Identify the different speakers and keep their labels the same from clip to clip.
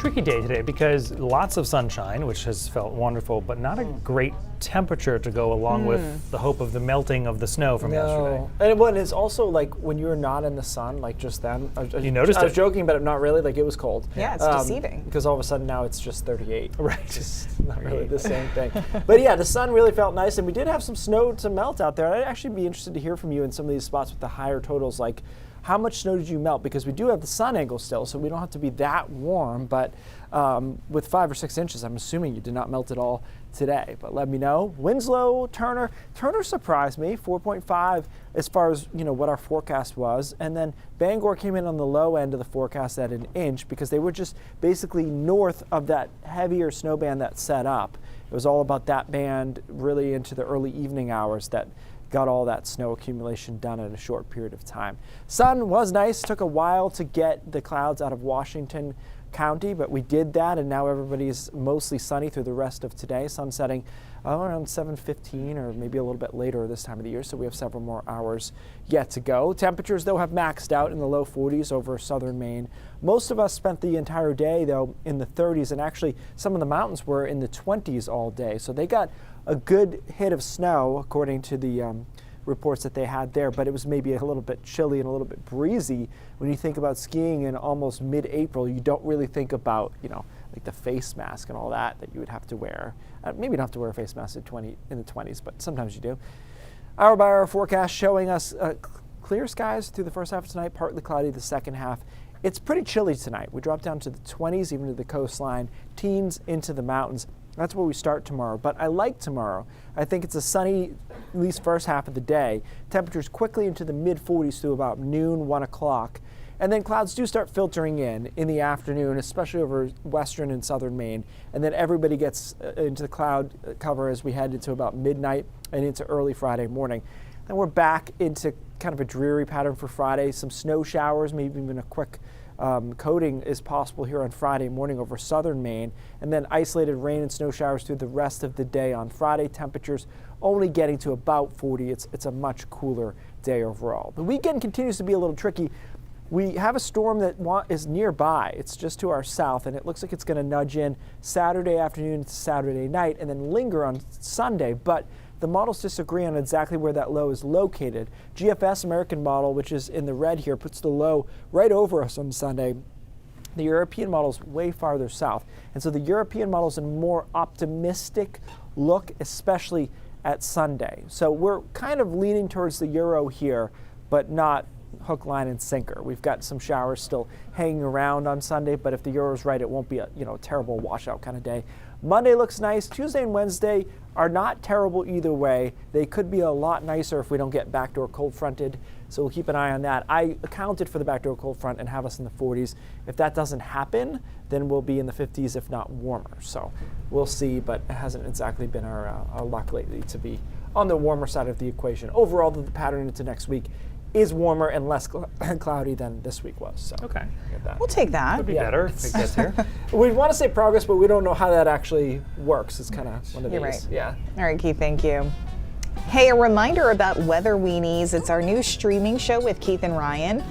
Speaker 1: tricky day today because lots of sunshine, which has felt wonderful, but not a great temperature to go along with the hope of the melting of the snow from yesterday.
Speaker 2: And it's also like when you're not in the sun, like just then.
Speaker 1: You noticed
Speaker 2: I was
Speaker 1: it?
Speaker 2: joking, but not really. Like it was cold.
Speaker 3: Yeah, it's deceiving.
Speaker 2: Because all of a sudden now it's just 38.
Speaker 1: Right.
Speaker 2: Just not really the same thing. But yeah, the sun really felt nice, and we did have some snow to melt out there. I'd actually be interested to hear from you in some of these spots with the higher totals, like how much snow did you melt? Because we do have the sun angle still, so we don't have to be that warm, but with 5 or 6 inches, I'm assuming you did not melt it all today. But let me know. Winslow, Turner surprised me, 4.5 as far as what our forecast was, and then Bangor came in on the low end of the forecast at 1 inch because they were just basically north of that heavier snow band that set up. It was all about that band really into the early evening hours that got all that snow accumulation done in a short period of time. Sun was nice. Took a while to get the clouds out of Washington County, but we did that, and now everybody's mostly sunny through the rest of today. Sun setting around 7:15 or maybe a little bit later this time of the year, so we have several more hours yet to go. Temperatures, though, have maxed out in the low 40s over southern Maine. Most of us spent the entire day, though, in the 30s, and actually some of the mountains were in the 20s all day, so they got a good hit of snow, according to the reports that they had there, but it was maybe a little bit chilly and a little bit breezy. When you think about skiing in almost mid-April, you don't really think about, like the face mask and all that you would have to wear. Maybe you don't have to wear a face mask in the 20s, but sometimes you do. Hour by hour forecast showing us clear skies through the first half of tonight, partly cloudy the second half. It's pretty chilly tonight. We drop down to the 20s, even to the coastline, teens into the mountains. That's where we start tomorrow, but I like tomorrow. I think it's a sunny, at least first half of the day. Temperatures quickly into the mid-40s through about noon, 1 o'clock. And then clouds do start filtering in the afternoon, especially over western and southern Maine. And then everybody gets into the cloud cover as we head into about midnight and into early Friday morning. Then we're back into kind of a dreary pattern for Friday. Some snow showers, maybe even a quick coating is possible here on Friday morning over southern Maine, and then isolated rain and snow showers through the rest of the day on Friday. Temperatures only getting to about 40. It's a much cooler day overall. The weekend continues to be a little tricky. We have a storm that is nearby. It's just to our south, and it looks like it's going to nudge in Saturday afternoon to Saturday night and then linger on Sunday, but the models disagree on exactly where that low is located. GFS American model, which is in the red here, puts the low right over us on Sunday. The European model is way farther south. And so the European model is a more optimistic look, especially at Sunday. So we're kind of leaning towards the Euro here, but not hook, line, and sinker. We've got some showers still hanging around on Sunday, but if the Euro's right, it won't be a terrible washout kind of day. Monday looks nice. Tuesday and Wednesday are not terrible either way. They could be a lot nicer if we don't get backdoor cold fronted, so we'll keep an eye on that. I accounted for the backdoor cold front and have us in the 40s. If that doesn't happen, then we'll be in the 50s, if not warmer. So we'll see, but it hasn't exactly been our luck lately to be on the warmer side of the equation. Overall, the pattern into next week is warmer and less cloudy than this week was. So
Speaker 1: Okay.
Speaker 3: We'll take that.
Speaker 1: Could be better if it gets here.
Speaker 2: We want to say progress, but we don't know how that actually works. It's kind of one of these.
Speaker 3: You're right.
Speaker 2: Yeah.
Speaker 3: All right, Keith, thank you. Hey, a reminder about Weather Weenies. It's our new streaming show with Keith and Ryan.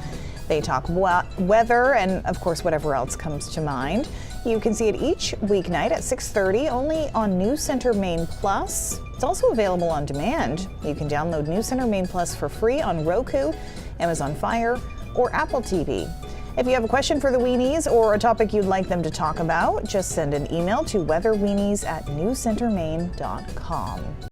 Speaker 3: They talk weather and, of course, whatever else comes to mind. You can see it each weeknight at 6:30, only on News Center Maine Plus. It's also available on demand. You can download News Center Maine Plus for free on Roku, Amazon Fire, or Apple TV. If you have a question for the Weenies or a topic you'd like them to talk about, just send an email to weatherweenies@newscentermaine.com.